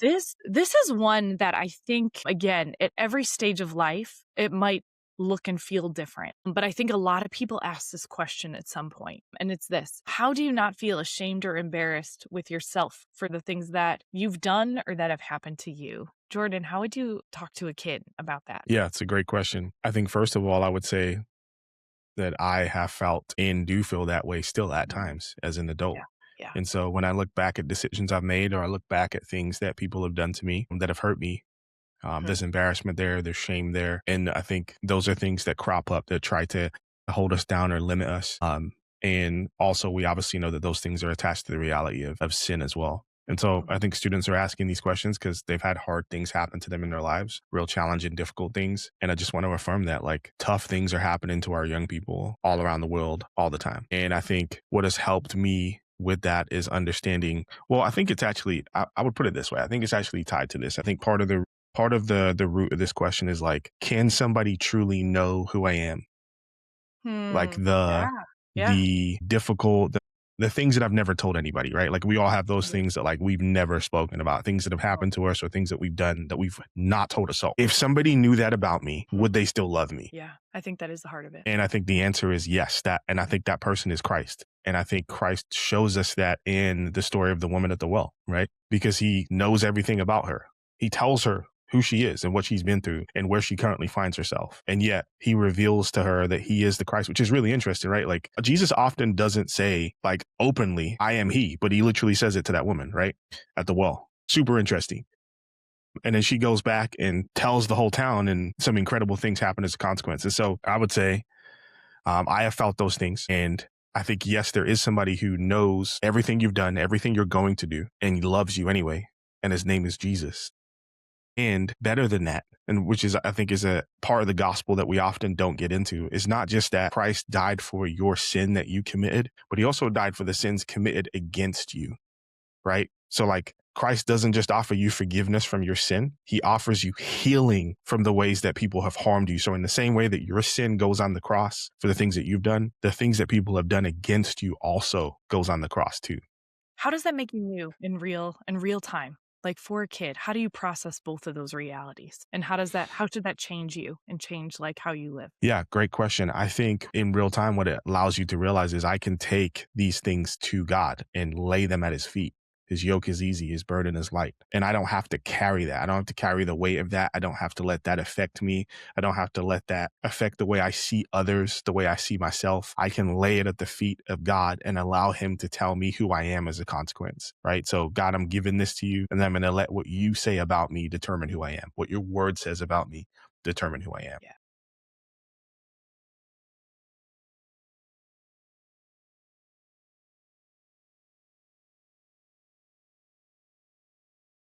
This is one that I think, again, at every stage of life, it might look and feel different. But I think a lot of people ask this question at some point, and it's this: how do you not feel ashamed or embarrassed with yourself for the things that you've done or that have happened to you? Jordan, how would you talk to a kid about that? Yeah, it's a great question. I think first of all, I would say that I have felt and do feel that way still at Mhm. times as an adult. Yeah. Yeah. And so when I look back at decisions I've made, or I look back at things that people have done to me that have hurt me, Mhm. there's embarrassment there, there's shame there. And I think those are things that crop up that try to hold us down or limit us. And also, we obviously know that those things are attached to the reality of sin as well. And so Mhm. I think students are asking these questions because they've had hard things happen to them in their lives, real challenging, difficult things. And I just want to affirm that like tough things are happening to our young people all around the world all the time. And I think what has helped me with that is understanding, well, I think it's actually, I would put it this way. I think it's actually tied to this. I think part of the root of this question is like, can somebody truly know who I am? Like Hmm. the Yeah. Yeah. the difficult the things that I've never told anybody, right? Like we all have those Yeah. things that like we've never spoken about, things that have happened to us or things that we've done that we've not told a soul. If somebody knew that about me, Mhm. would they still love me? Yeah. I think that is the heart of it. And I think the answer is yes. And I think that person is Christ. And I think Christ shows us that in the story of the woman at the well, right? Because he knows everything about her. He tells her who she is and what she's been through and where she currently finds herself. And yet he reveals to her that he is the Christ, which is really interesting, right? Like Jesus often doesn't say like openly, I am he, but he literally says it to that woman, right? At the well. Super interesting. And then she goes back and tells the whole town, and some incredible things happen as a consequence. And so I would say I have felt those things. And I think, yes, there is somebody who knows everything you've done, everything you're going to do, and he loves you anyway. And his name is Jesus. And better than that, and which is, I think, is a part of the gospel that we often don't get into, is not just that Christ died for your sin that you committed, but he also died for the sins committed against you, right? So like Christ doesn't just offer you forgiveness from your sin, he offers you healing from the ways that people have harmed you. So in the same way that your sin goes on the cross for the things that you've done, the things that people have done against you also goes on the cross too. How does that make you in real time? Like, for a kid, how do you process both of those realities? And how should that change you and change, like, how you live? Yeah, great question. I think in real time, what it allows you to realize is I can take these things to God and lay them at his feet. His yoke is easy, his burden is light. And I don't have to carry that. I don't have to carry the weight of that. I don't have to let that affect me. I don't have to let that affect the way I see others, the way I see myself. I can lay it at the feet of God and allow him to tell me who I am as a consequence, right? So, God, I'm giving this to you, and I'm going to let what you say about me determine who I am. What your word says about me determine who I am. Yeah.